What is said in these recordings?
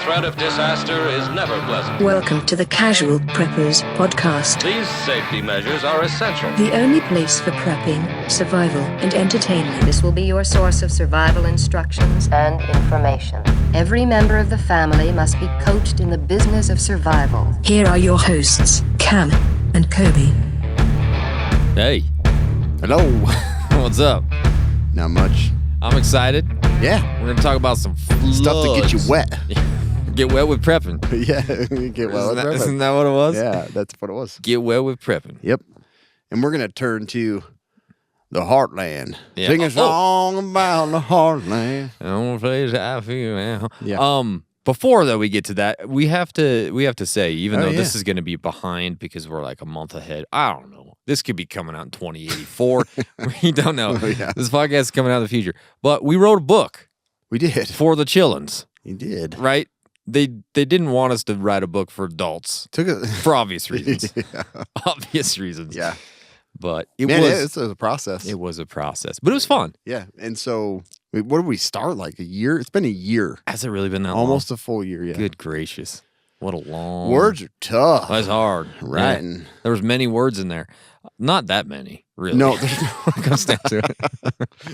threat of disaster is never pleasant. Welcome to the Casual Preppers podcast. These safety measures are essential. The only place for prepping, survival, and entertainment. This will be your source of survival instructions and information. Every member of the family must be coached in the business of survival. Here are your hosts, Cam and Kobe. Hey. Hello. What's up? Not much. I'm excited. Yeah. We're going to talk about some floods. Stuff to get you wet. Get wet with prepping. Yeah. Get wet with prepping. Isn't that what it was? Yeah, that's what it was. Get wet with prepping. Yep. And we're going to turn to the Heartland. Yeah. Sing a song about the Heartland. On place I feel now. Yeah. Before though we get to that, we have to say, even though yeah. this is going to be behind because we're like a month ahead. I don't know. This could be coming out in 2084. We don't know. Oh, yeah. This podcast is coming out in the future. But we wrote a book We did. for the chillins, You did. right? They didn't want us to write a book for adults Took it. for obvious reasons. Yeah. Obvious reasons. Yeah. But it Man, was it's a process. it was a process. But it was fun. Yeah. And so, what did we start? Like a year? It's been a year. Has it really been that Almost a full year, yeah. long? Good gracious. What a long Words are tough. That's hard. Writing. Yeah. There was many words in there. Not that many, really. No. When it comes down to it.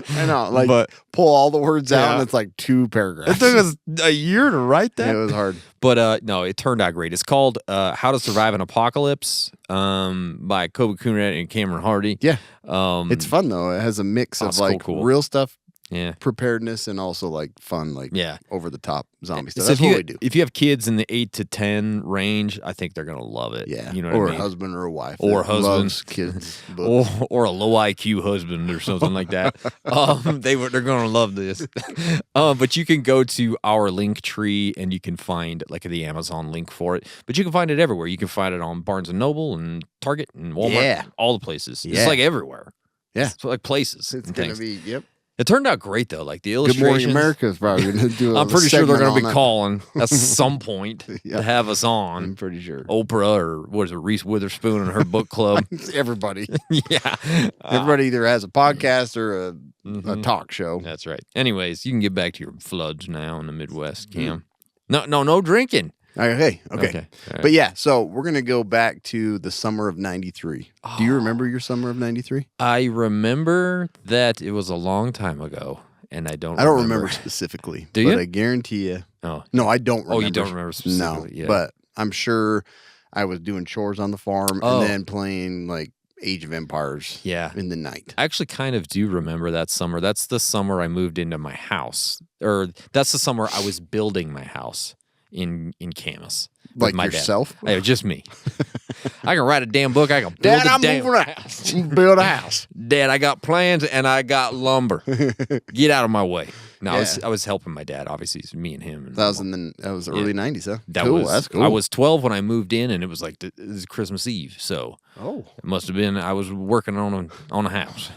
I know. Like, But- pull all the words out, Yeah. and it's like 2 paragraphs. It took us a year to write that. Yeah, it was hard. But no, it turned out great. It's called How to Survive an Apocalypse by Kobe Coonrad and Cameron Hardy. Yeah. Um, It's fun, though. It has a mix of, it's like, cool. real stuff, yeah. preparedness, and also, like, fun, like, Yeah. over-the-top zombie stuff. So That's if you, what we do. If you have kids in the 8 to 10 range, I think they're going to love it. Yeah. You know or what I mean? a husband or a wife. Or that husband. loves kids. books. Or a low IQ husband or something like that. They're going to love this. But you can go to our link tree and you can find like the Amazon link for it. But you can find it everywhere. You can find it on Barnes and Noble and Target and Walmart. Yeah. All the places. Yeah. It's like everywhere. Yeah. It's like places. It's and going to things. be, yep. It turned out great though. Like the Good illustrations. Morning America is probably going to do a I'm pretty sure they're going to be calling at some point Yeah. to have us on. I'm pretty sure. Oprah or what is it, Reese Witherspoon and her book club. Everybody. Yeah. Everybody either has a podcast or a Mhm. talk show. That's right. Anyways, you can get back to your floods now in the Midwest, Mm-hmm. Cam. No drinking. Okay. Okay. All right. But yeah, so we're going to go back to the summer of 93. Do you remember your summer of 93? I remember that it was a long time ago, and I don't remember specifically. Do but you? I guarantee you. Oh, No, I don't remember. Oh, you don't remember specifically? No, Yeah. but I'm sure I was doing chores on the farm Oh. and then playing like Age of Empires yeah. in the night. I actually kind of do remember that summer. That's the summer I moved into my house. Or that's the summer I was building my house in Camas. with Like my yourself? Dad. Yeah, just me. I can write a damn book. I can build Dad, a I'm damn moving house. Build a house. Dad, I got plans and I got lumber. Get out of my way. No, Yeah. I was helping my dad. Obviously, it's me and him. And That was the early 90s, huh? That's cool. I was 12 when I moved in, and it was like it was Christmas Eve. So Oh, it must have been I was working on a house.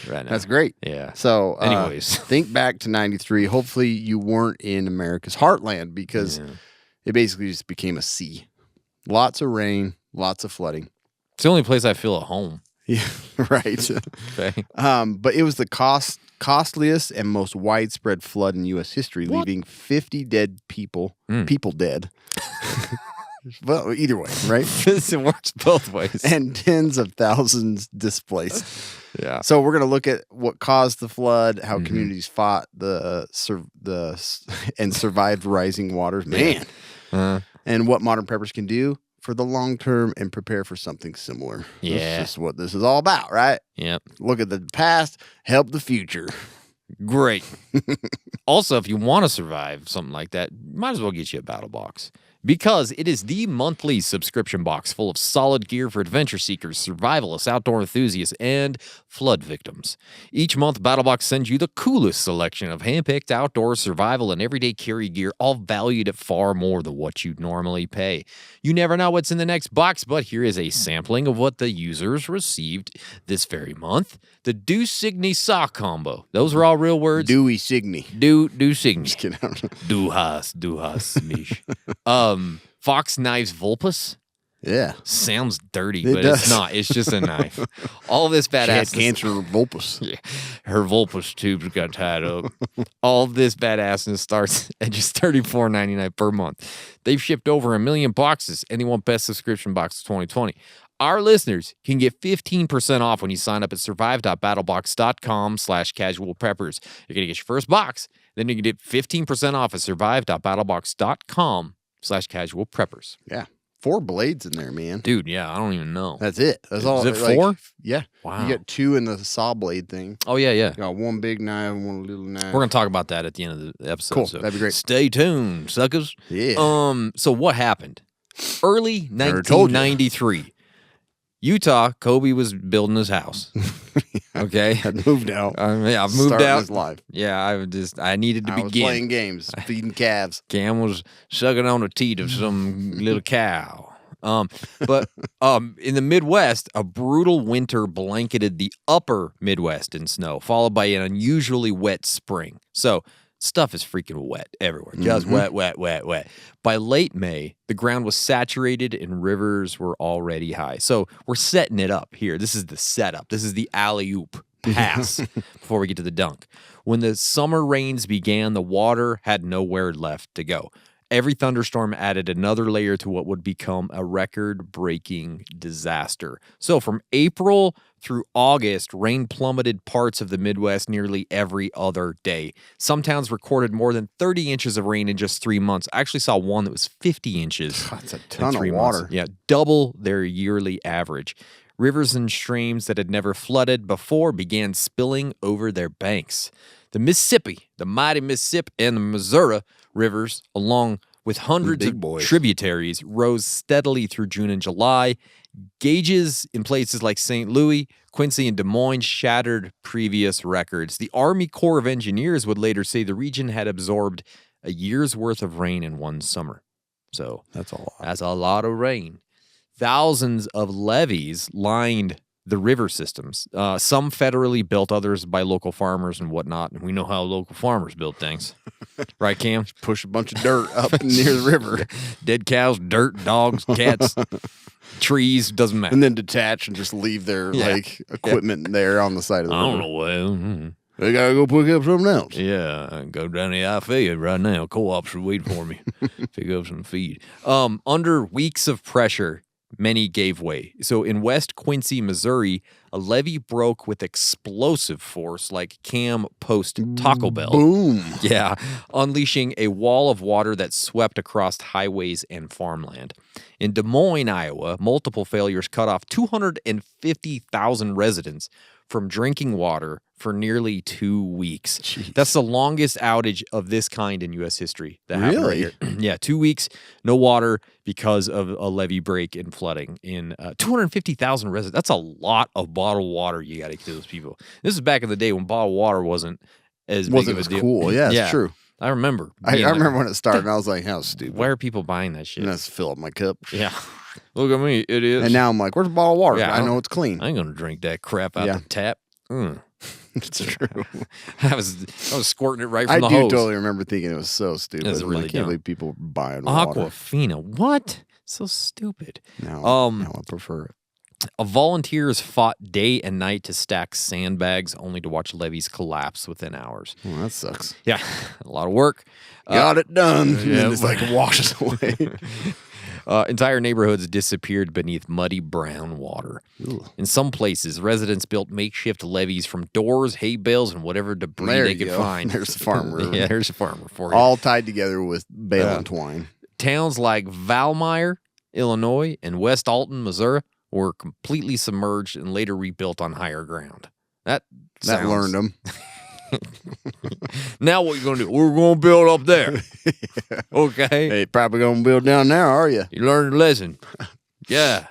Right now. that's great. Yeah. So, Anyways. think back to 93. Hopefully, you weren't in America's heartland because it basically just became a sea. Lots of rain, lots of flooding. It's the only place I feel at home. Yeah, right. Okay. But it was the costliest and most widespread flood in U.S. history, leaving 50 dead people. People dead. Well, either way, right? It works both ways. And tens of thousands displaced. Yeah. So we're going to look at what caused the flood, how communities fought and survived rising waters. Man. And what modern preppers can do for the long term and prepare for something similar. Yeah. That's just what this is all about, right? Yep. Look at the past, help the future. Great. Also, if you want to survive something like that, might as well get you a battle box. Because it is the monthly subscription box full of solid gear for adventure seekers, survivalists, outdoor enthusiasts, and flood victims. Each month, BattleBox sends you the coolest selection of handpicked outdoor survival and everyday carry gear, all valued at far more than what you'd normally pay. You never know what's in the next box, but here is a sampling of what the users received this very month. The Do Signy sock combo. Those are all real words. Dewey Signy. Do Signy. Just kidding. Du hast mich. Fox Knives Vulpus. Yeah. Sounds dirty, It but does. it's not. It's just a knife. All this She had badass cancer vulpus. Yeah, her Vulpus tubes got tied up. All this badassness starts at just $34.99 per month. They've shipped over 1 million boxes, and they want best subscription box of 2020. Our listeners can get 15% off when you sign up at survive.battlebox.com/casualpreppers. You're going to get your first box, then you can get 15% off at survive.battlebox.com/casualpreppers. Yeah. 4 blades in there, man. Dude, yeah, I don't even know. That's it. That's Is all. it 4? Yeah. Wow. You get 2 in the saw blade thing. Oh, yeah. You got 1 big knife and 1 little knife. We're going to talk about that at the end of the episode. Cool. So That'd be great. Stay tuned, suckers. Yeah. So what happened? Early Never told you. 1993. Utah, Kobe was building his house. Okay. I'd moved out. Yeah, I've moved Starting out. his life. Yeah, I needed to I was begin. playing games, feeding calves. Cam was sucking on a teat of some little cow. But in the Midwest, a brutal winter blanketed the upper Midwest in snow, followed by an unusually wet spring. So stuff is freaking wet everywhere. Just wet, wet, wet, wet. By late May, the ground was saturated and rivers were already high. So we're setting it up here. This is the setup. This is the alley-oop pass before we get to the dunk. When the summer rains began, the water had nowhere left to go. Every thunderstorm added another layer to what would become a record-breaking disaster. So from April through August, rain plummeted parts of the Midwest nearly every other day. Some towns recorded more than 30 inches of rain in just 3 months. I actually saw one that was 50 inches. That's a in ton of 3 water. months. Yeah, double their yearly average. Rivers and streams that had never flooded before began spilling over their banks. The Mississippi, the mighty Mississippi, and the Missouri rivers, along with hundreds Big of boys. tributaries, rose steadily through June and July. Gauges in places like St. Louis, Quincy, and Des Moines shattered previous records. The Army Corps of Engineers would later say the region had absorbed a year's worth of rain in one summer. So That's a lot. that's a lot of rain. Thousands of levees lined the river systems, some federally built, others by local farmers and whatnot. And we know how local farmers build things. Right, Cam? Push a bunch of dirt up near the river Dead cows, dirt, dogs, cats, trees, doesn't matter. and then detach and just leave their equipment there on the side of the I river. don't know. Well, They gotta go pick up something else. yeah, go down the I-5 right now. Co-op should wait for me. Pick up some feed. Under weeks of pressure, many gave way. So in West Quincy, Missouri, a levee broke with explosive force like Cam Post Taco Bell. Boom. Yeah, unleashing a wall of water that swept across highways and farmland. In Des Moines, Iowa, multiple failures cut off 250,000 residents from drinking water for nearly 2 weeks. Jeez. That's the longest outage of this kind in U.S. history. That happened right Really? here. Yeah, 2 weeks, no water because of a levee break and flooding. In 250,000 residents, that's a lot of bottled water you got to give those people. This is back in the day when bottled water wasn't as big Wasn't of a as deal. cool. Yeah, it's true. I remember. I being like, remember when it started, and I was like, how stupid. why are people buying that shit? And I just fill up my cup. Yeah. Look at me, idiots. And now I'm like, where's the bottle of water? Yeah, I know it's clean. I ain't gonna drink that crap out Yeah. the tap. It's true. I was squirting it right from I the do hose. totally remember thinking it was so stupid. It's I'm really like, I can't dumb. believe people were buying water. Aquafina. What? So stupid. Now I prefer it. Volunteers fought day and night to stack sandbags, only to watch levees collapse within hours. Well, that sucks. Yeah, a lot of work. Got it done. And yeah. then it's like washes away. Entire neighborhoods disappeared beneath muddy brown water. Ooh. In some places, residents built makeshift levees from doors, hay bales, and whatever debris There they you could go. find. There's the farmer. Yeah, there's a farmer for you. All tied together with bale and twine. Towns like Valmeyer, Illinois, and West Alton, Missouri, were completely submerged and later rebuilt on higher ground. That Learned them. Now what you gonna do? We're gonna build up there. Okay. Hey, probably gonna build down there, are you? You learned a lesson. Yeah.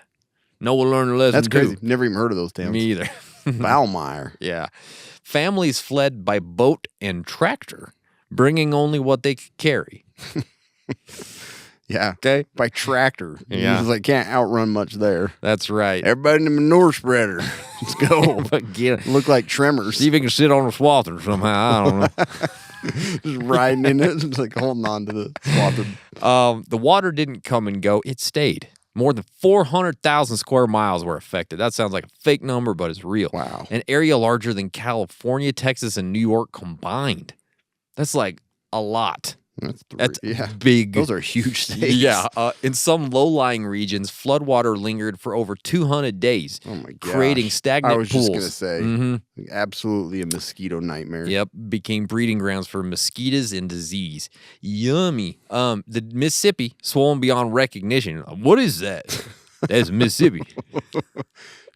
Noah learned a lesson. That's crazy. too. Never even heard of those towns. Me either. Valmeyer. Yeah. Families fled by boat and tractor, bringing only what they could carry. Yeah. Okay. By tractor. Yeah. It's like can't outrun much there. That's right. Everybody in the manure spreader. Let's go. But get Look like tremors. see if you can sit on a swather somehow. I don't know. Just riding in it. Just like holding on to the swather. The water didn't come and go; it stayed. More than 400,000 square miles were affected. That sounds like a fake number, but it's real. Wow. An area larger than California, Texas, and New York combined. That's like a lot. That's big. Those are huge states. Yeah. In some low-lying regions, floodwater lingered for over 200 days. Oh my gosh. Creating stagnant I was pools. just going to say, absolutely a mosquito nightmare. Yep, became breeding grounds for mosquitoes and disease. Yummy. The Mississippi swollen beyond recognition. What is that? That's Mississippi.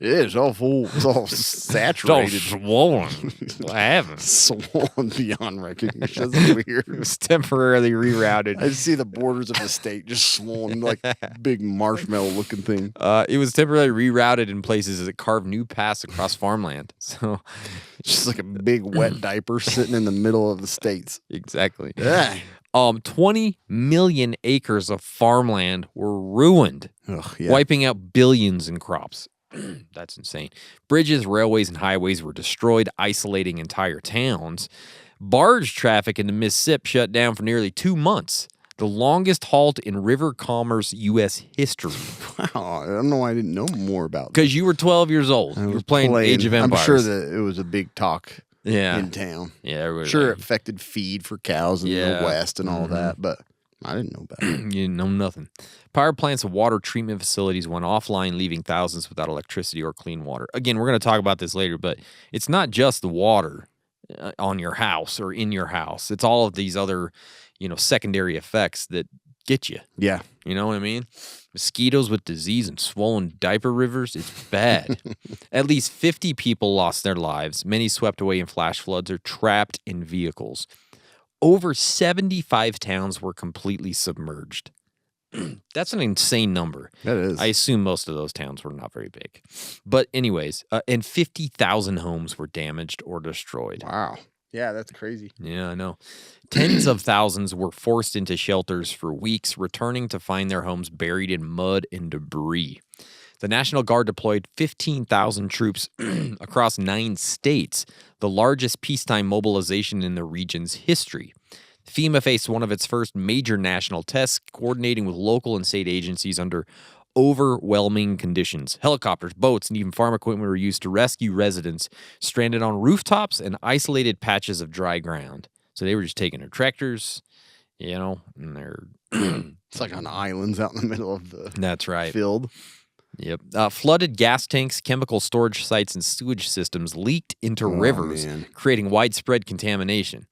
It is all full. It's all saturated. It's all swollen. I haven't. Swollen beyond recognition. That's weird. It's temporarily rerouted. I see the borders of the state just swollen like big marshmallow looking thing. It was temporarily rerouted in places as it carved new paths across farmland. So It's just like a big wet diaper sitting in the middle of the states. exactly. Yeah. 20 million acres of farmland were ruined, wiping out billions in crops. That's insane. Bridges, railways, and highways were destroyed, isolating entire towns. Barge traffic in the Mississippi shut down for nearly 2 months, the longest halt in river commerce U.S. history. Wow, I don't know why I didn't know more about that. Because you were 12 years old. You were playing Age of Empires. I'm sure that it was a big talk in town. Yeah, sure it affected feed for cows in the West and all that, but I didn't know about it. You know nothing. Power plants and water treatment facilities went offline, leaving thousands without electricity or clean water. Again, we're going to talk about this later, but it's not just the water on your house or in your house. It's all of these other, secondary effects that get you. Yeah. You know what I mean? Mosquitoes with disease and swollen diaper rivers, it's bad. At least 50 people lost their lives. Many swept away in flash floods or trapped in vehicles. Over 75 towns were completely submerged. That's an insane number. That is. I assume most of those towns were not very big. But anyways, and 50,000 homes were damaged or destroyed. Wow. Yeah, that's crazy. Yeah, I know. Tens of thousands were forced into shelters for weeks, returning to find their homes buried in mud and debris. The National Guard deployed 15,000 troops across 9 states, the largest peacetime mobilization in the region's history. FEMA faced one of its first major national tests, coordinating with local and state agencies under overwhelming conditions. Helicopters, boats, and even farm equipment were used to rescue residents stranded on rooftops and isolated patches of dry ground. So they were just taking their tractors, and they're... It's like on islands out in the middle of the That's right. field. Yep. Flooded gas tanks, chemical storage sites, and sewage systems leaked into rivers, creating widespread contamination.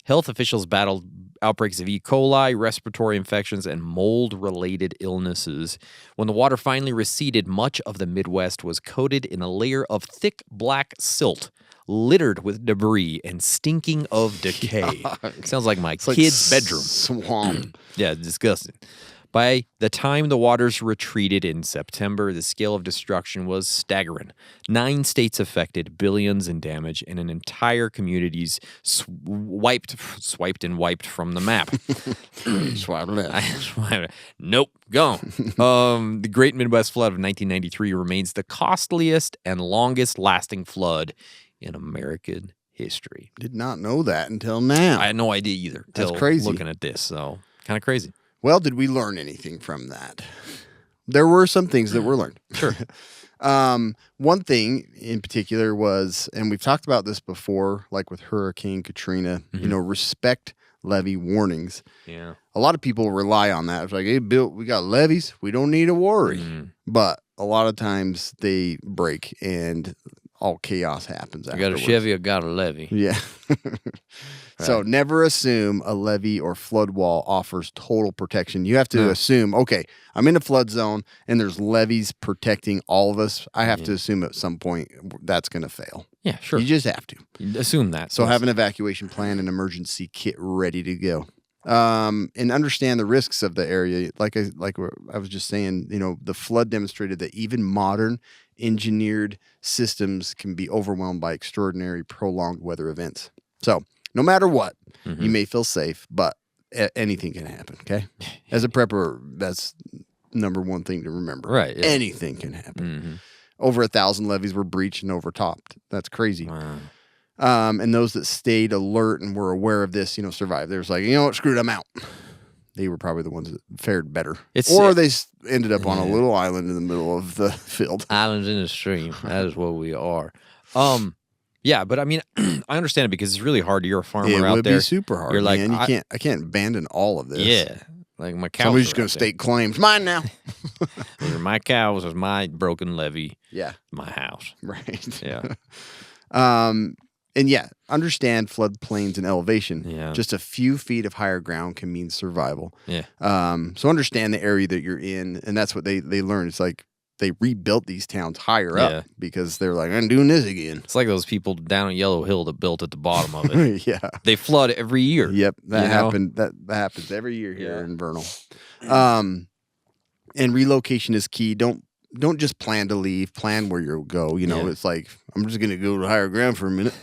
Health officials battled outbreaks of E. coli, respiratory infections, and mold-related illnesses. When the water finally receded, much of the Midwest was coated in a layer of thick black silt, littered with debris and stinking of decay. Sounds like my kid's bedroom. Swamp. Yeah, disgusting. By the time the waters retreated in September, the scale of destruction was staggering. 9 states affected, billions in damage, and an entire communities swiped from the map. Swipe left. Nope, gone. The Great Midwest Flood of 1993 remains the costliest and longest lasting flood in American history. Did not know that until now. I had no idea either. That's crazy. Looking at this, so kind of crazy. Well, did we learn anything from that? There were some things that were learned. Sure. One thing in particular was, and we've talked about this before, like with Hurricane Katrina, respect levee warnings. Yeah. A lot of people rely on that. It's like, hey, Bill, we got levees. We don't need to worry. But a lot of times they break and all chaos happens I afterwards. got a Chevy, I got a levee. Yeah. So never assume a levee or flood wall offers total protection. You have to assume, okay, I'm in a flood zone and there's levees protecting all of us. I have to assume at some point that's going to fail. Yeah, sure. You just have to. Assume that. So have an evacuation plan and emergency kit ready to go. And understand the risks of the area. Like I was just saying, the flood demonstrated that even modern engineered systems can be overwhelmed by extraordinary prolonged weather events. So no matter what, you may feel safe, but anything can happen, okay? As a prepper, that's number one thing to remember. Right. Yeah. Anything can happen. Over 1,000 levees were breached and overtopped. That's crazy. Wow. And those that stayed alert and were aware of this, survived. There's like, what, screwed, I'm out. they were probably the ones that fared better. It's- or they ended up on a little island in the middle of the field. Islands in the stream. That is what we are. Yeah, but I mean, I understand it because it's really hard. You're a farmer It out would there. be super hard, You're like, man. I can't abandon all of this. Yeah, like my cows. Somebody's just are going out to there. stake claims. Mine now. Those are my cows. There's my broken levee. Yeah. My house. Right. Yeah. And yeah, understand floodplains and elevation. Yeah. Just a few feet of higher ground can mean survival. Yeah. So understand the area that you're in, and that's what they learned. It's like they rebuilt these towns higher Yeah. up because they're like, I'm doing this again. It's like those people down at Yellow Hill that built at the bottom of it. Yeah. They flood every year. Yep. That You know? happened. That happens every year here Yeah. in Vernal. And relocation is key. Don't just plan to leave. Plan where you'll go. You know, Yeah. it's like, I'm just going to go to higher ground for a minute.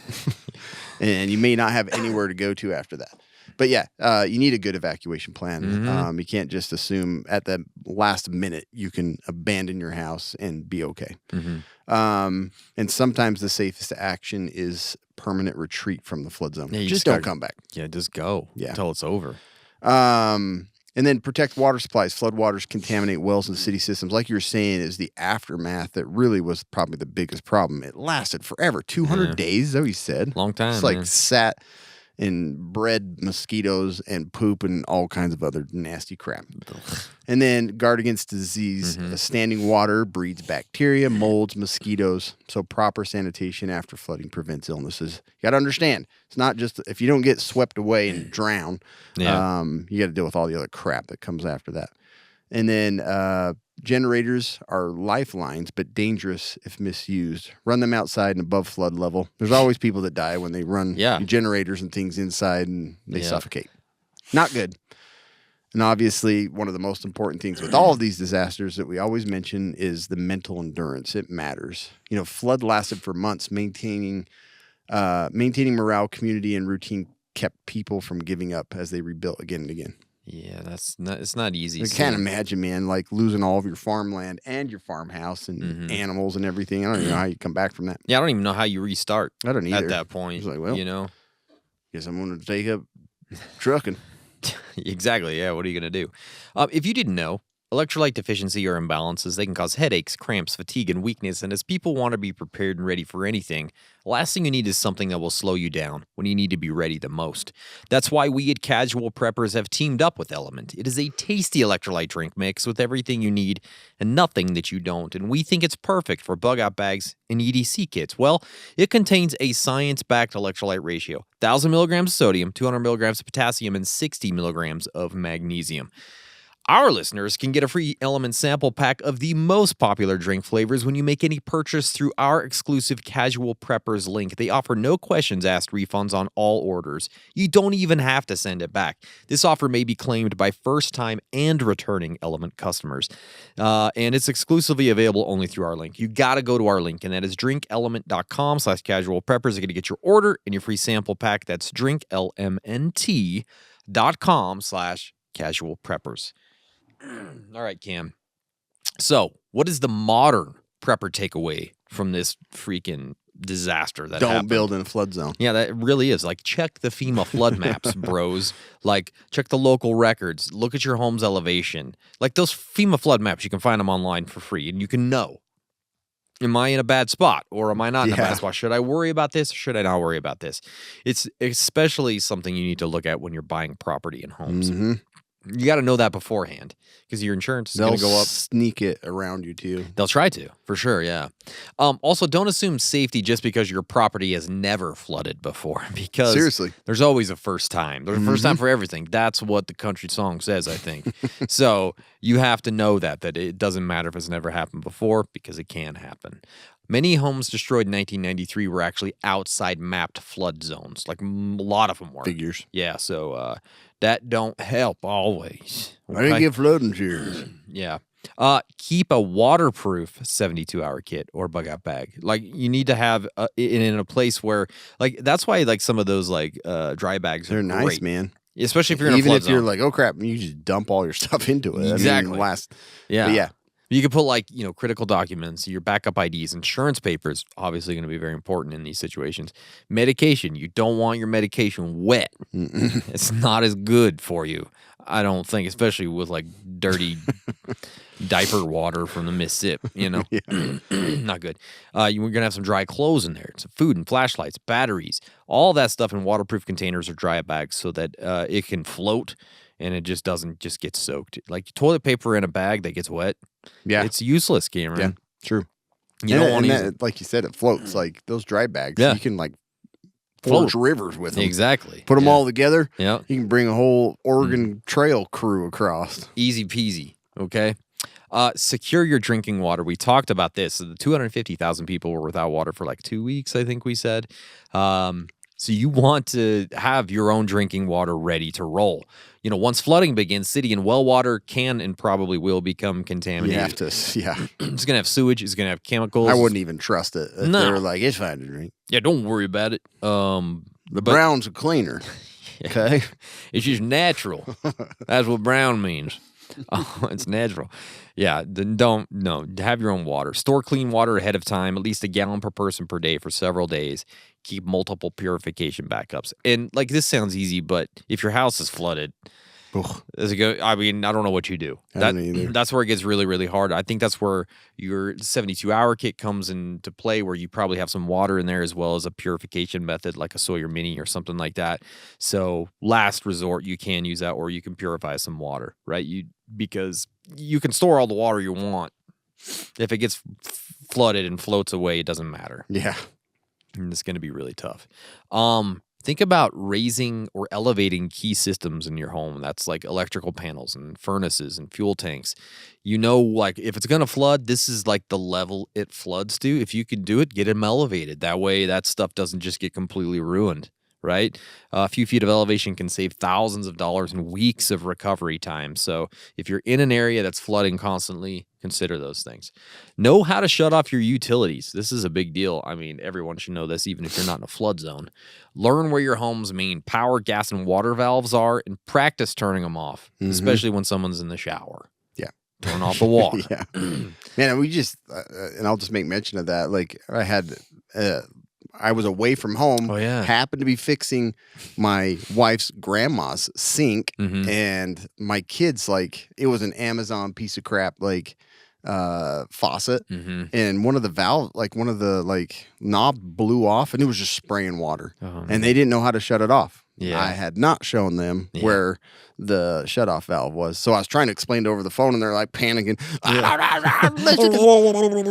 And you may not have anywhere to go to after that. But yeah, you need a good evacuation plan. Mm-hmm. You can't just assume at the last minute you can abandon your house and be okay. Mm-hmm. And sometimes the safest action is permanent retreat from the flood zone. Yeah, you just just don't gotta- come back. Yeah, just go. Yeah. Until it's over. And then protect water supplies. Floodwaters contaminate wells and city systems. Like you were saying, is the aftermath that really was probably the biggest problem. It lasted forever. 200 days, is that what you said? Long time, It's like man. sat and bred mosquitoes and poop and all kinds of other nasty crap. And then guard against disease. Mm-hmm. Standing water breeds bacteria, molds, mosquitoes. So proper sanitation after flooding prevents illnesses. You got to understand, it's not just if you don't get swept away and drown, Yeah. you got to deal with all the other crap that comes after that. And then generators are lifelines, but dangerous if misused. Run them outside and above flood level. There's always people that die when they run Yeah. generators and things inside and they Yeah. suffocate. Not good. And obviously, one of the most important things with all of these disasters that we always mention is the mental endurance. It matters. You know, flood lasted for months. Maintaining morale, community, and routine kept people from giving up as they rebuilt again and again. Yeah, it's not easy. I can't imagine, man, like losing all of your farmland and your farmhouse and Mm-hmm. animals and everything. I don't even know how you come back from that. Yeah, I don't even know how you restart. I don't either. At that point. It's like, well, you know? guess I'm going to take up trucking. Exactly. Yeah. What are you going to do? If you didn't know, electrolyte deficiency or imbalances, they can cause headaches, cramps, fatigue, and weakness. And as people want to be prepared and ready for anything, the last thing you need is something that will slow you down when you need to be ready the most. That's why we at Casual Preppers have teamed up with Element. It is a tasty electrolyte drink mix with everything you need and nothing that you don't. And we think it's perfect for bug out bags and EDC kits. Well, it contains a science-backed electrolyte ratio, 1,000 milligrams of sodium, 200 milligrams of potassium, and 60 milligrams of magnesium. Our listeners can get a free Element sample pack of the most popular drink flavors when you make any purchase through our exclusive Casual Preppers link. They offer no questions asked refunds on all orders. You don't even have to send it back. This offer may be claimed by first-time and returning Element customers. And it's exclusively available only through our link. You got to go to our link, and that is drinkelement.com/casualpreppers. You're going to get your order and your free sample pack. That's drinklmnt.com/casualpreppers. All right, Cam. So, what is the modern prepper takeaway from this freaking disaster that Don't happened? build in a flood zone. Yeah, that really is. Like, check the FEMA flood maps, bros. Like, check the local records. Look at your home's elevation. Like, those FEMA flood maps, you can find them online for free, and you can know, am I in a bad spot or am I not in a Yeah. bad spot? Should I worry about this or should I not worry about this? It's especially something you need to look at when you're buying property and homes. Mm-hmm. You got to know that beforehand because your insurance is They'll going to go up. sneak it around you too. They'll try to, for sure, yeah. Also, don't assume safety just because your property has never flooded before, because Seriously. there's always a first time. There's a first time for everything. That's what the country song says, I think. So you have to know that it doesn't matter if it's never happened before, because it can happen. Many homes destroyed in 1993 were actually outside mapped flood zones. Like, a lot of them were. Figures. Yeah, so that don't help always. I didn't get flood insurance. Yeah. Keep a waterproof 72-hour kit or bug out bag. Like, you need to have it in a place where, like, that's why, like, some of those, like, dry bags They're are nice, great. man. Especially if you're in a Even flood if you're zone. like, oh crap, you just dump all your stuff into it. Exactly. I mean, last, Yeah. but yeah. You could put, like, critical documents, your backup IDs, insurance papers, obviously going to be very important in these situations. Medication. You don't want your medication wet. It's not as good for you. I don't think, especially with like dirty diaper water from the Mississippi, not good. We're going to have some dry clothes in there, some food and flashlights, batteries, all that stuff in waterproof containers or dry bags so that it can float and it just doesn't just get soaked. Like toilet paper in a bag that gets wet, it's useless, Cameron. Yeah, true. You don't want to like you said, it floats. Like those dry bags, Yeah. you can like forge rivers with them. Exactly. Put them all together. Yeah. You can bring a whole Oregon Trail crew across. Easy peasy. Okay. Secure your drinking water. We talked about this. So the 250,000 people were without water for like 2 weeks, I think we said. So you want to have your own drinking water ready to roll. Once flooding begins, city and well water can and probably will become contaminated. You have to, It's going to have sewage. It's going to have chemicals. I wouldn't even trust it. If No. they were like, it's fine to drink. Yeah, don't worry about it. The browns are cleaner. Okay. It's just natural. That's what brown means. Oh, it's natural. Yeah, then have your own water. Store clean water ahead of time, at least a gallon per person per day for several days. Keep multiple purification backups. And like this sounds easy, but if your house is flooded, I don't know what you do. I don't either. That's where it gets really, really hard. I think that's where your 72-hour kit comes into play, where you probably have some water in there as well as a purification method like a Sawyer Mini or something like that. So last resort, you can use that, or you can purify some water, right? Because you can store all the water you want. If it gets flooded and floats away, it doesn't matter. Yeah. And it's going to be really tough. Think about raising or elevating key systems in your home. That's like electrical panels and furnaces and fuel tanks. Like if it's going to flood, this is like the level it floods to. If you can do it, get them elevated. That way that stuff doesn't just get completely ruined, right? A few feet of elevation can save thousands of dollars and weeks of recovery time. So if you're in an area that's flooding constantly, consider those things. Know how to shut off your utilities. This is a big deal. I mean, everyone should know this, even if you're not in a flood zone. Learn where your home's main power, gas, and water valves are, and practice turning them off, especially when someone's in the shower. Yeah. Turn off the water. Yeah. Man, we just, and I'll just make mention of that. Like I was away from home. Oh, yeah. Happened to be fixing my wife's grandma's sink, and my kids, like, it was an Amazon piece of crap, like, faucet, and one of the knob blew off, and it was just spraying water, and they didn't know how to shut it off. Yeah. I had not shown them where the shutoff valve was, so I was trying to explain it over the phone, and they're like panicking.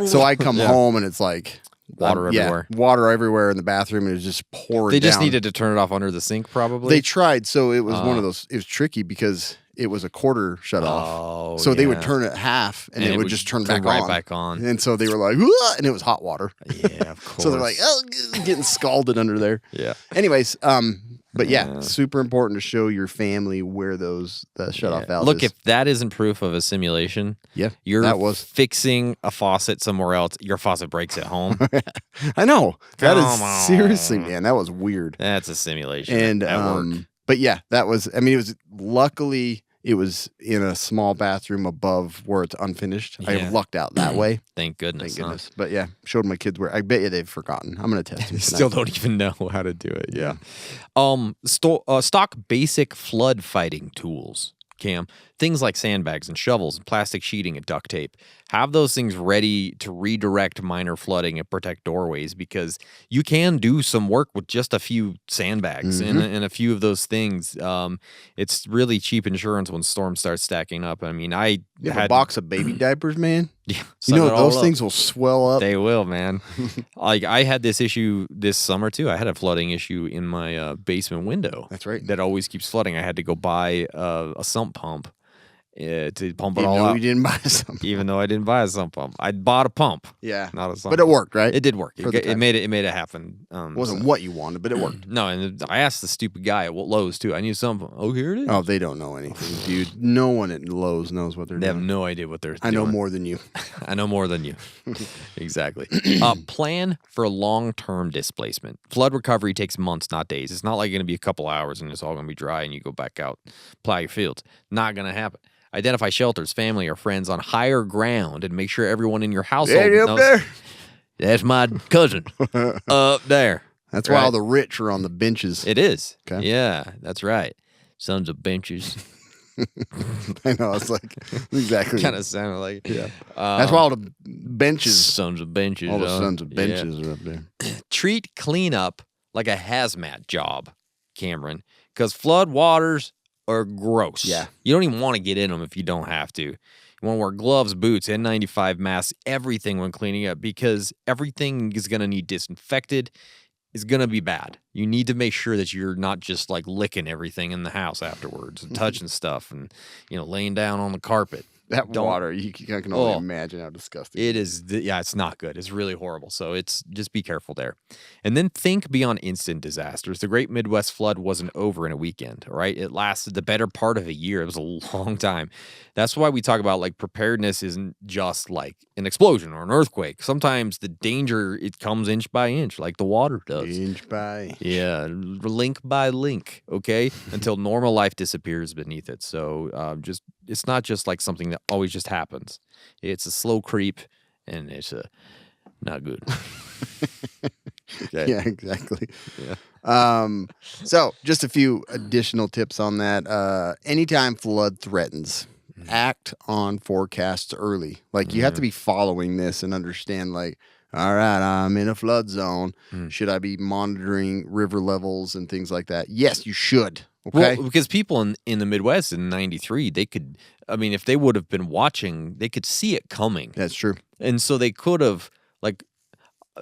So I come home, and it's like water everywhere. Water everywhere in the bathroom, and it was just pouring. They just down. needed to turn it off under the sink, probably. They tried, so it was one of those. It was tricky because it was a quarter shut off. So they would turn it half, and it would just turn back right on. back on. And so they were like, "Whoa," and it was hot water. Yeah, of course. So they're like, "Oh, getting scalded under there." Yeah. Anyways, but yeah, super important to show your family where the shutoff valve Look, is. if that isn't proof of a simulation, that was fixing a faucet somewhere else. Your faucet breaks at home. I know. That Come is on. seriously, man. That was weird. That's a simulation. And at work. but yeah, that was. I mean, it was luckily. It was in a small bathroom above where it's unfinished. Yeah. I lucked out that way. Thank goodness. Thank goodness. But yeah, showed my kids where. I bet you they've forgotten. I'm going to test them tonight. Still don't even know how to do it. Yeah. Stock basic flood fighting tools, Cam. Things like sandbags and shovels and plastic sheeting and duct tape. Have those things ready to redirect minor flooding and protect doorways, because you can do some work with just a few sandbags and a few of those things. It's really cheap insurance when storms start stacking up. I mean, I have had a box of baby diapers, man. Yeah, You know, suck it all those up. things will swell up. They will, man. Like I had this issue this summer too. I had a flooding issue in my basement window. That's right. That always keeps flooding. I had to go buy a sump pump to pump it Even all though out. we didn't buy some. Even though I didn't buy a sump pump, I bought a pump. Yeah. Not a sump. But it worked, right? It did work. For It, the it time. made it happen. It wasn't what you wanted, but it worked. No, and I asked the stupid guy at Lowe's too. I need a sump pump. Oh, here it is. Oh, they don't know anything, dude. No one at Lowe's knows what they're They have doing. no idea what they're I know doing. more than you. I know more than you. Exactly. Plan for long-term displacement. Flood recovery takes months, not days. It's not like going to be a couple hours and it's all going to be dry and you go back out, plow your fields. Not going to happen. Identify shelters, family, or friends on higher ground and make sure everyone in your household Hey, up knows. there. That's my cousin up there. That's why Right. all the rich are on the benches. It is. Okay. Yeah, that's right. Sons of benches. I know. It's like exactly. Kind of sounded like. Yeah. That's why all the benches, Sons of benches. all the sons of Yeah. benches are up there. Treat cleanup like a hazmat job, Cameron, because flood waters are gross. Yeah. You don't even want to get in them if you don't have to. You want to wear gloves, boots, N95 masks, everything when cleaning up, because everything is going to need disinfected. It's going to be bad. You need to make sure that you're not just like licking everything in the house afterwards and touching stuff and, laying down on the carpet. That Don't- water, I can only imagine how disgusting It is, it's not good. It's really horrible. So just be careful there. And then think beyond instant disasters. The Great Midwest Flood wasn't over in a weekend, all right? It lasted the better part of a year. It was a long time. That's why we talk about like preparedness isn't just like an explosion or an earthquake. Sometimes the danger, it comes inch by inch like the water does. Inch by inch. Yeah, link by link, okay? Until normal life disappears beneath it. So it's not just like something that always just happens. It's a slow creep, and it's not good. Okay. Yeah, exactly. Yeah. So just a few additional tips on that. Anytime flood threatens, act on forecasts early. Like you have to be following this and understand like, all right, I'm in a flood zone. Should I be monitoring river levels and things like that? Yes, you should. Okay. Well, because people in the Midwest in '93, they could, if they would have been watching, they could see it coming. That's true. And so they could have, like,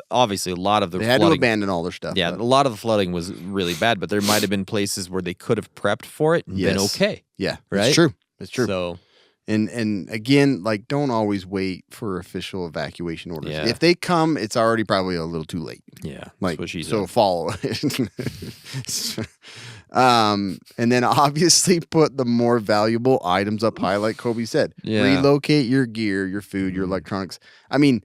obviously a lot of the They had to flooding, abandon all their stuff. yeah, but- a lot of the flooding was really bad, but there might have been places where they could have prepped for it and been Yes. okay. Yeah. Right? It's true. It's true. So, And again, like don't always wait for official evacuation orders. Yeah. If they come, it's already probably a little too late. yeah, that's Like what she so said. follow it. And then obviously put the more valuable items up high, like Kobe said. Yeah. Relocate your gear, your food, your electronics. I mean,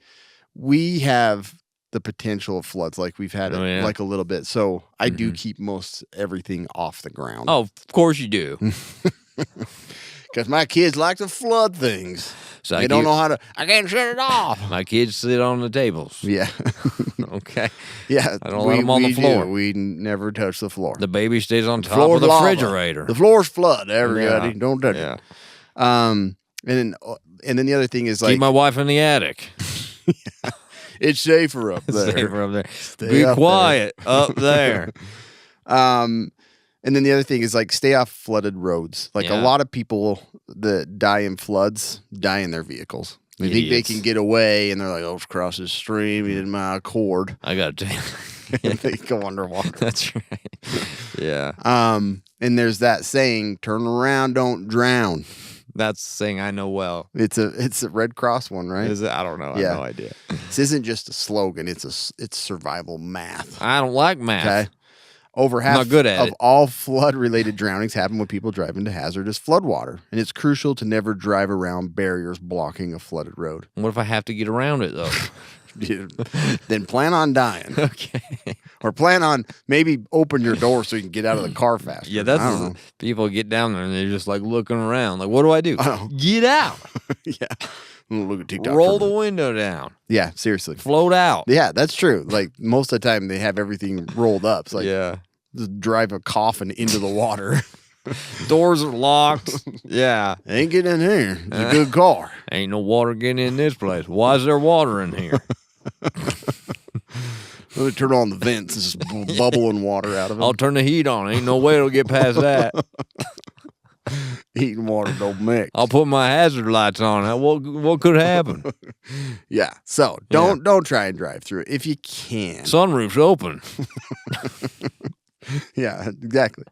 we have the potential of floods like we've had Oh, yeah. like a little bit. So I do keep most everything off the ground. Oh, of course you do. Because my kids like to flood things. So They don't know how to. I can't shut it off. My kids sit on the tables. Yeah, Okay. yeah. I don't let 'em on the we floor. do. We never touch the floor. The baby stays on top floor's of the lava. refrigerator. The floor's flood. Everybody, Yeah. don't touch Yeah. it. And then the other thing is like Keep my wife in the attic. it's safer up there. Stay from there. Stay Be up quiet up there. And then the other thing is like stay off flooded roads. Like Yeah. a lot of people that die in floods die in their vehicles. They think they Idiots. can get away, and they're like, "Oh, it's across this stream in my Accord." I got to tell And they go underwater. That's right. Yeah. And there's that saying, "Turn around, don't drown." That's the saying I know well. It's a Red Cross one, right? Is it? I don't know. I Yeah. have no idea. This isn't just a slogan; it's survival math. I don't like math. Okay. Over half Not good at of it. all flood-related drownings happen when people drive into hazardous floodwater, and it's crucial to never drive around barriers blocking a flooded road. What if I have to get around it, though? Then plan on dying, Okay. or plan on maybe open your door so you can get out of the car faster. Yeah, I don't that's know. people get down there and they're just like looking around. Like, what do I do? Get out. Yeah, look at TikTok. Roll the window down. Yeah, seriously. Float out. Yeah, that's true. Like most of the time, they have everything rolled up. It's like Yeah. just drive a coffin into the water. Doors are locked. Yeah. Ain't getting in here. It's a good car. Ain't no water getting in this place. Why is there water in here? Let me turn on the vents. It's just bubbling water out of them. I'll turn the heat on. Ain't no way it'll get past that. Heating water don't mix. I'll put my hazard lights on. What could happen? Yeah. So don't try and drive through it if you can. Sunroof's open. Yeah, exactly.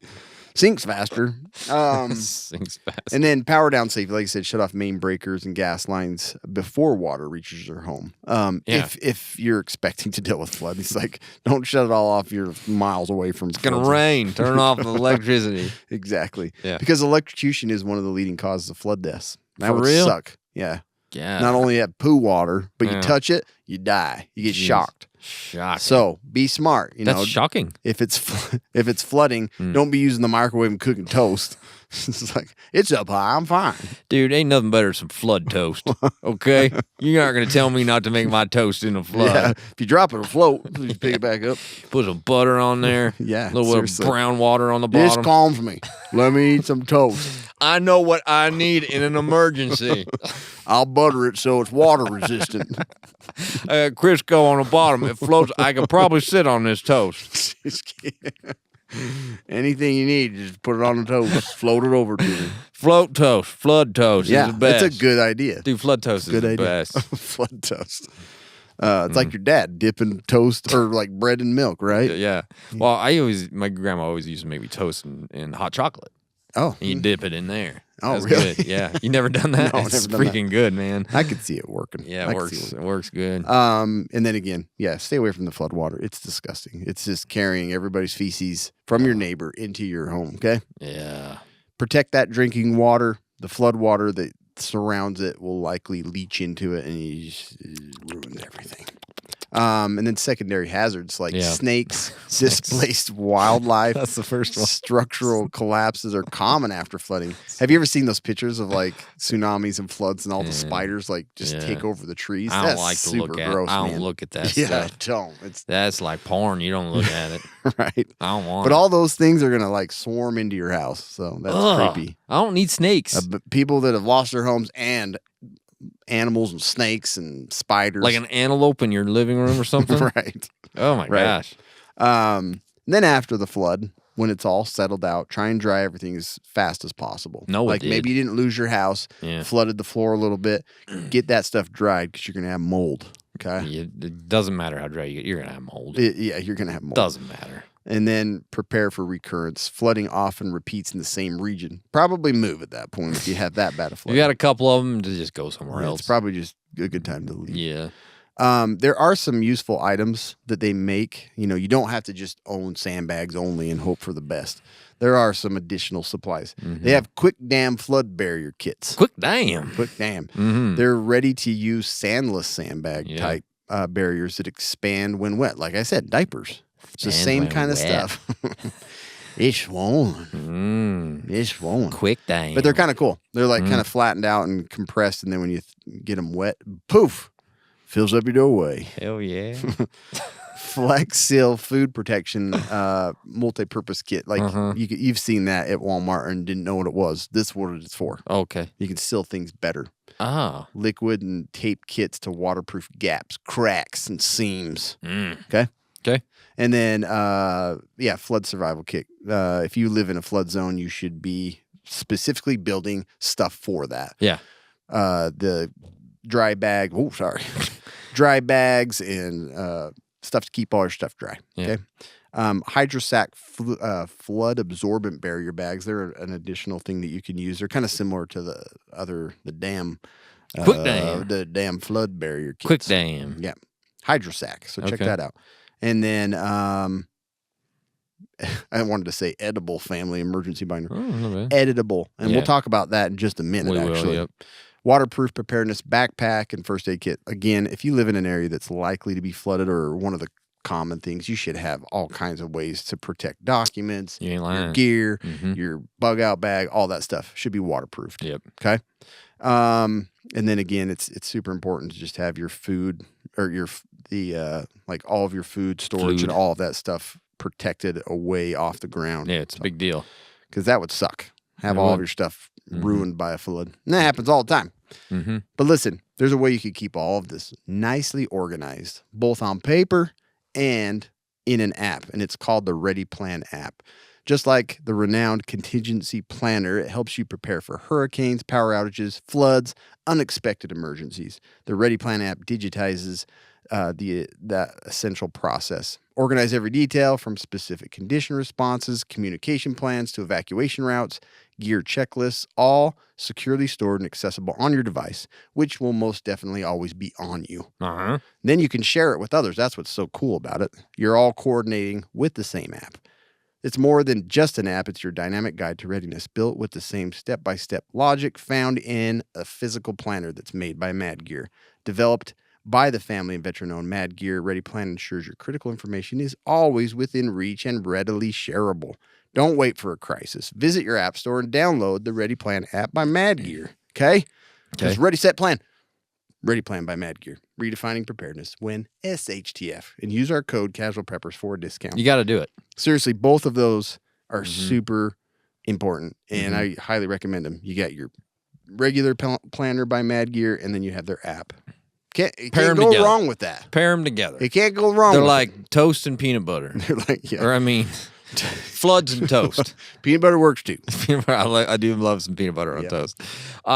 Sinks faster. Sinks fast. And then power down safely. Like I said, shut off main breakers and gas lines before water reaches your home. Yeah. If you're expecting to deal with flood, it's like don't shut it all off. You're miles away from. It's gonna rain. Turn off the electricity. Exactly. Yeah. Because electrocution is one of the leading causes of flood deaths. That For would real? suck. Yeah. Yeah. Not only at poo water, but Yeah. you touch it, you die. You get Jeez. shocked. Shocking. So be smart. You That's know, shocking. if it's flooding, don't be using the microwave and cooking toast. It's like it's up high. I'm fine. Dude, ain't nothing better than some flood toast. Okay? You're not gonna tell me not to make my toast in a flood. Yeah. If you drop it or float, you pick it back up. Put some butter on there. Yeah, A little bit of seriously. brown water on the This bottom. calms me. Let me eat some toast. I know what I need in an emergency. I'll butter it so it's water resistant. Crisco on the bottom. It floats. I could probably sit on this toast. Anything you need, just put it on the toast. Float it over to me. Float toast. Flood toast is the best. That's a good idea. Dude, flood toast is the best. Flood toast. It's like your dad dipping toast or like bread and milk, right? Yeah. Well, my grandma always used to make me toast in hot chocolate. Oh. And you dip it in there. Oh, That's really? Good. Yeah. You never done that? No, it's never done freaking good, man. I could see it working. Yeah, it works. It works good. And then again, stay away from the flood water. It's disgusting. It's just carrying everybody's feces from your neighbor into your home, okay? Yeah. Protect that drinking water. The flood water that surrounds it will likely leach into it, and you just ruin everything. And then secondary hazards like snakes, displaced wildlife. That's the first one. Structural collapses are common after flooding. Have you ever seen those pictures of like tsunamis and floods and all the spiders like just take over the trees? I don't That's like to super look at gross, it. I don't man. look at that Yeah, stuff. don't. That's like porn. You don't look at it. Right. I don't want But it. all those things are going to like swarm into your house. So that's creepy. I don't need snakes. But people that have lost their homes and animals and snakes and spiders. Like an antelope in your living room or something? Right. Oh, my gosh. Then after the flood, when it's all settled out, try and dry everything as fast as possible. No, like maybe you didn't lose your house, flooded the floor a little bit. Get that stuff dried because you're going to have mold. Okay. It doesn't matter how dry you get. You're going to have mold. You're going to have mold. Doesn't matter. And then prepare for recurrence. Flooding often repeats in the same region. Probably move at that point if you have that bad a flood. You got a couple of them to just go somewhere else. It's probably just a good time to leave. Yeah. There are some useful items that they make. You know, you don't have to just own sandbags only and hope for the best. There are some additional supplies. Mm-hmm. They have quick dam flood barrier kits. Quick dam. Mm-hmm. They're ready to use sandless sandbag type barriers that expand when wet. Like I said, diapers. It's the same kind of stuff. It's warm. It's warm. Quick dam. But they're kind of cool. They're like kind of flattened out and compressed, and then when you get them wet, poof, fills up your doorway. Hell yeah. Flex Seal food protection multi-purpose kit. Like you've seen that at Walmart and didn't know what it was. This is what it's for. Okay. You can seal things better. Ah. Liquid and tape kits to waterproof gaps, cracks, and seams. Okay. Okay. And then, flood survival kit. If you live in a flood zone, you should be specifically building stuff for that. Yeah. The dry bag. Oh, sorry. Dry bags and stuff to keep all your stuff dry. Yeah. Okay. Hydrosac flood absorbent barrier bags. They're an additional thing that you can use. They're kind of similar to the dam. Quick dam. The dam flood barrier kits. Quick dam. Yeah. Hydrosac. So check that out. And then I wanted to say edible family emergency binder. Editable. And we'll talk about that in just a minute, actually. Yep. Waterproof preparedness backpack and first aid kit. Again, if you live in an area that's likely to be flooded or one of the common things, you should have all kinds of ways to protect documents, your gear, your bug out bag, all that stuff should be waterproofed. Yep. Okay. And then again, it's super important to just have your food or like all of your food storage and all of that stuff protected away off the ground. Yeah, it's a big deal. Because that would suck. Have all of your stuff ruined by a flood. And that happens all the time. But listen, there's a way you could keep all of this nicely organized, both on paper and in an app. And it's called the Ready Plan app. Just like the renowned contingency planner, it helps you prepare for hurricanes, power outages, floods, unexpected emergencies. The Ready Plan app digitizes that essential process. Organize every detail from specific condition responses, communication plans to evacuation routes, gear checklists, all securely stored and accessible on your device, which will most definitely always be on you. Then you can share it with others. That's what's so cool about it. You're all coordinating with the same app. It's more than just an app. It's your dynamic guide to readiness, built with the same step-by-step logic found in a physical planner that's made by Mad Gear. Developed by the family and veteran-owned Mad Gear, Ready Plan ensures your critical information is always within reach and readily shareable. Don't wait for a crisis. Visit your app store and download the Ready Plan app by Mad Gear. Okay? Just ready, set, plan. Ready Plan by Mad Gear. Redefining preparedness. Win SHTF. And use our code Casual Preppers for a discount. You got to do it. Seriously, both of those are super important, and I highly recommend them. You got your regular planner by Mad Gear, and then you have their app. Can't Pair 'em go together. wrong with that. Pair them together. It can't go wrong. They're with like toast and peanut butter. it. They're like, yeah. Or I mean, floods and toast. Peanut butter works too. I do love some peanut butter on Yeah. toast.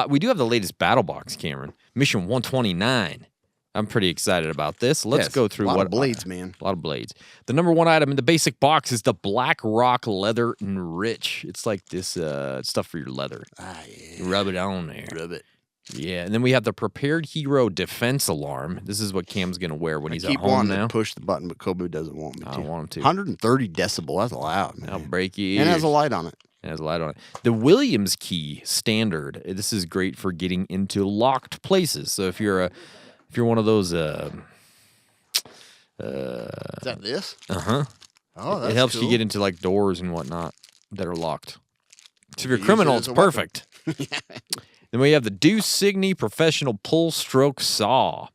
We do have the latest battle box, Cameron. Mission 129. I'm pretty excited about this. Let's Yes, go through a lot what of blades, man. A lot of blades. The number one item in the basic box is the Black Rock Leather Enrich. It's like this stuff for your leather. Ah, yeah. You rub it on there. Rub it. Yeah, and then we have the Prepared Hero Defense Alarm. This is what Cam's gonna wear when he's I keep at home wanting now. to push the button, but Kobe doesn't want me to. I don't want him to. 130 decibel. That's loud, man. I'll break you. And it has a light on it. It has a light on it. The Williams key standard. This is great for getting into locked places. So if you're one of those, Is that this? uh-huh. Oh, that's It helps cool. you get into like doors and whatnot that are locked. So if you're a Use it criminal, as it's a weapon. perfect. Then we have the Deuce Signy Professional Pull Stroke Saw.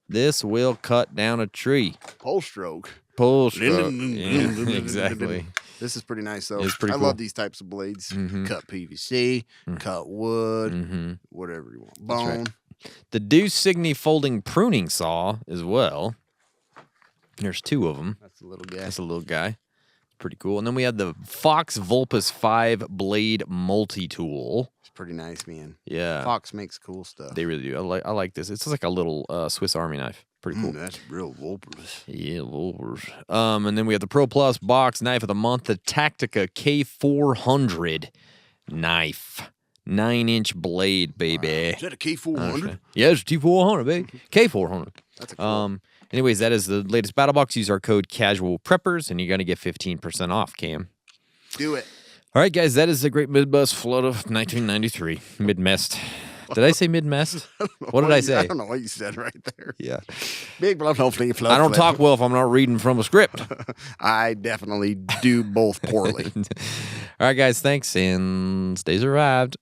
This will cut down a tree. Pole stroke. Pull stroke. Yeah, exactly. This is pretty nice, though. It's pretty I cool. love these types of blades. Cut PVC, cut wood, whatever you want. Bone. right. The Deuce Signy Folding Pruning Saw as well. There's two of them. That's a little guy. That's a little guy. Pretty cool. And then we have the Fox Vulpus 5 Blade Multi-Tool. It's pretty nice, man. Yeah. Fox makes cool stuff. They really do. I like this. It's like a little Swiss Army knife. Pretty cool. That's real Wolpers. Yeah, Wolvers. And then we have the Pro Plus Box Knife of the Month, the Tactica K400 knife. 9-inch blade, baby. Is that a K400? Yeah, it's a T400, baby. K400. That's a cool. Anyways, that is the latest battle box. Use our code Casual Preppers, and you're going to get 15% off, Cam. Do it. All right, guys, that is the Great Midwest Flood of 1993. Mid-mest. Did I say mid-mest? What did I say? I don't know what you said right there. Yeah. Big blood, hopefully. I don't talk well if I'm not reading from a script. I definitely do both poorly. All right, guys, thanks, and stay survived.